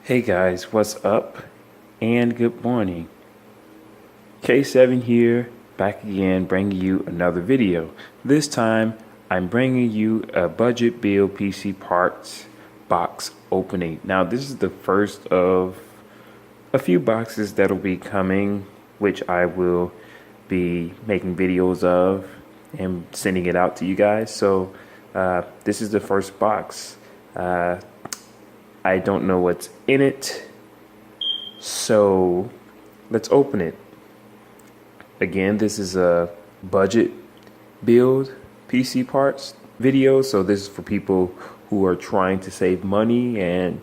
Hey guys, what's up? And good morning. K7 here, back again, bringing you another video. This time, I'm bringing you a budget build PC parts box opening. Now, this is the first of a few boxes that'll be coming, which I will be making videos of and sending it out to you guys. So, this is the first box. I don't know what's in it, so let's open it. Again, this is a budget build PC parts video, so this is for people who are trying to save money and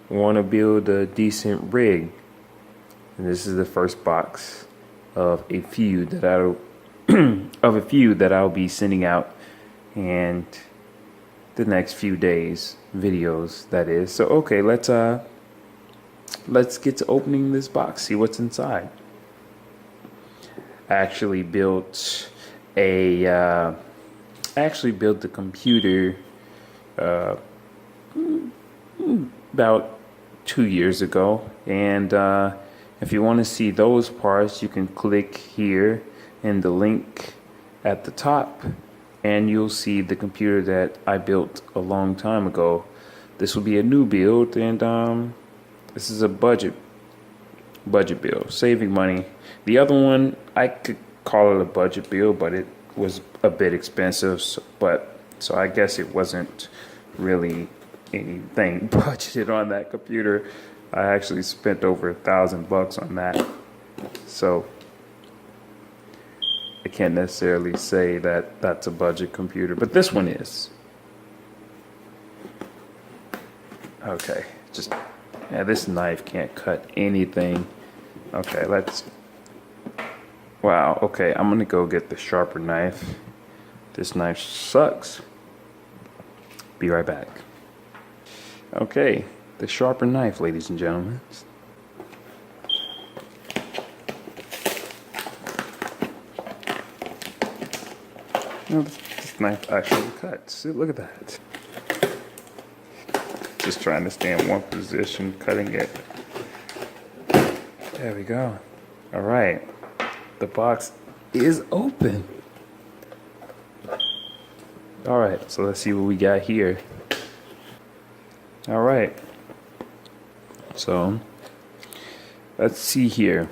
want to build a decent rig. And this is the first box of a few that I'll be sending out and the next few days, videos that is. So okay, let's get to opening this box, see what's inside. I actually built the computer about 2 years ago, and if you want to see those parts, you can click here in the link at the top and you'll see the computer that I built a long time ago. This will be a new build, and this is a budget build, saving money. The other one, I could call it a budget build, but it was a bit expensive, so I guess it wasn't really anything budgeted on that computer. I actually spent over $1,000 on that, so I can't necessarily say that that's a budget computer, but this one is. Okay, this knife can't cut anything. Okay, wow, okay, I'm gonna go get the sharper knife. This knife sucks. Be right back. Okay, the sharper knife, ladies and gentlemen. This knife actually cuts. See, look at that. Just trying to stay in one position, cutting it. There we go. All right. The box is open. All right. So let's see what we got here. All right. So let's see here.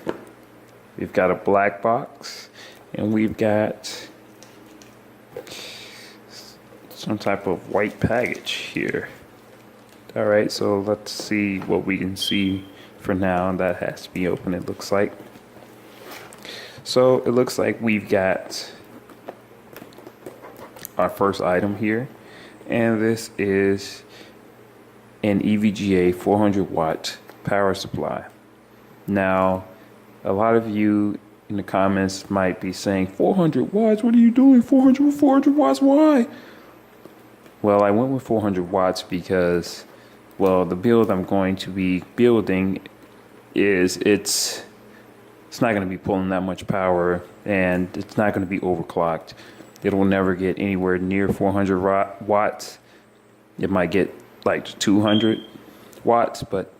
We've got a black box and we've got some type of white package here. All right, so let's see what we can see for now. That has to be open, it looks like. So it looks like we've got our first item here, and this is an EVGA 400 watt power supply. Now, a lot of you in the comments might be saying, 400 watts, what are you doing? 400 watts, why? Well, I went with 400 watts because, well, the build I'm going to be building is it's not going to be pulling that much power, and it's not going to be overclocked. It will never get anywhere near 400 watts. It might get like 200 watts, but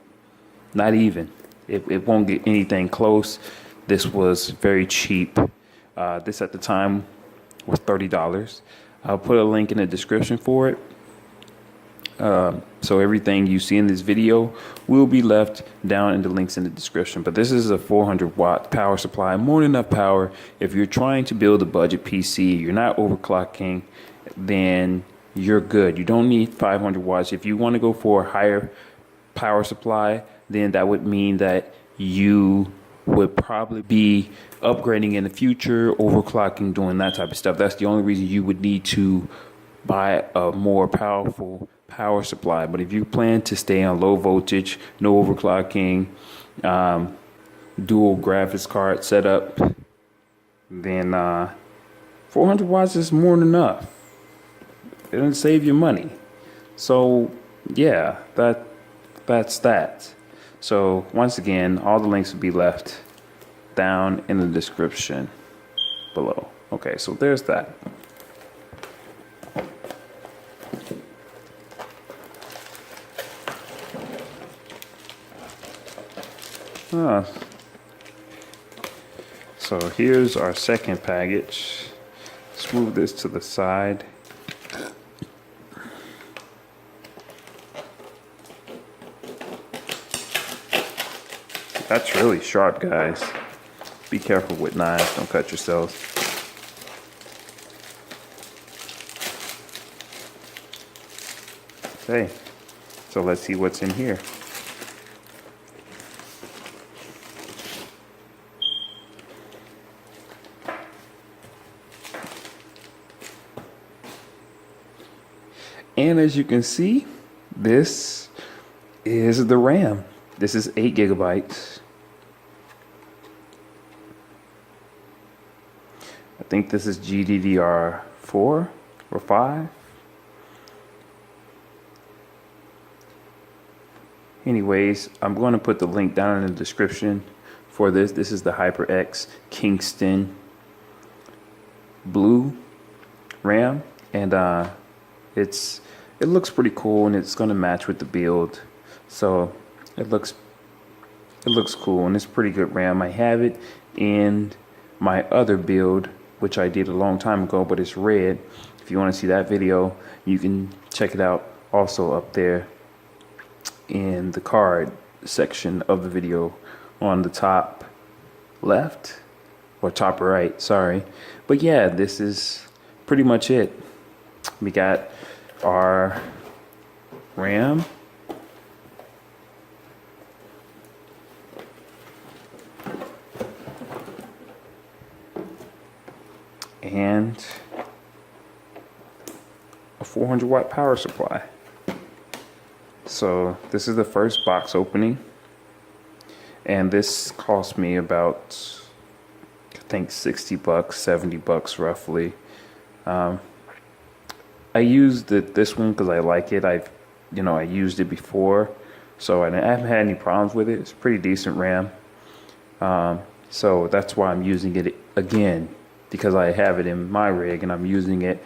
not even. It won't get anything close. This was very cheap. This at the time was $30. I'll put a link in the description for it. So everything you see in this video will be left down in the links in the description. But this is a 400 watt power supply, more than enough power. If you're trying to build a budget PC, you're not overclocking, then you're good. You don't need 500 watts. If you want to go for a higher power supply, then that would mean that you would probably be upgrading in the future, overclocking, doing that type of stuff. That's the only reason you would need to buy a more powerful power supply. But if you plan to stay on low voltage, no overclocking, dual graphics card setup, then 400 watts is more than enough. It'll save you money. So yeah, that's that. So once again, all the links will be left down in the description below. Okay, so there's that. So here's our second package. Let's move this to the side. That's really sharp, guys. Be careful with knives, don't cut yourselves. Okay, so let's see what's in here. And as you can see, this is the RAM. This is 8 gigabytes. I think this is GDDR4 or 5. Anyways, I'm going to put the link down in the description for this. This is the HyperX Kingston Blue RAM, and it looks pretty cool, and it's going to match with the build. So it looks cool, and it's pretty good RAM. I have it in my other build, which I did a long time ago, but it's red. If you want to see that video, you can check it out also up there in the card section of the video on the top left, or top right, sorry. But yeah, this is pretty much it. We got our RAM, and a 400 watt power supply. So this is the first box opening, and this cost me about, I think, 60 bucks, 70 bucks roughly. I used this one because I like it. I used it before, so I haven't had any problems with it. It's pretty decent RAM. So that's why I'm using it again, because I have it in my rig and I'm using it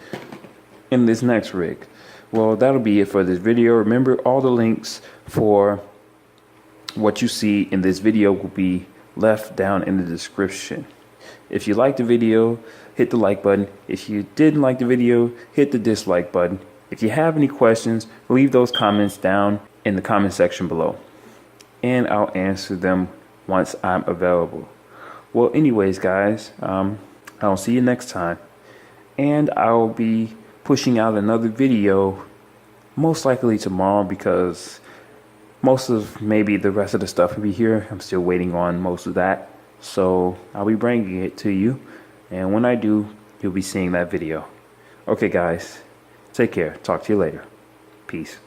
in this next rig. Well, that'll be it for this video. Remember, all the links for what you see in this video will be left down in the description. If you liked the video, hit the like button. If you didn't like the video, hit the dislike button. If you have any questions, leave those comments down in the comment section below, and I'll answer them once I'm available. Well, anyways, guys, I'll see you next time, and I'll be pushing out another video most likely tomorrow, because most of maybe the rest of the stuff will be here. I'm still waiting on most of that, so I'll be bringing it to you, and when I do, you'll be seeing that video. Okay, guys, take care. Talk to you later. Peace.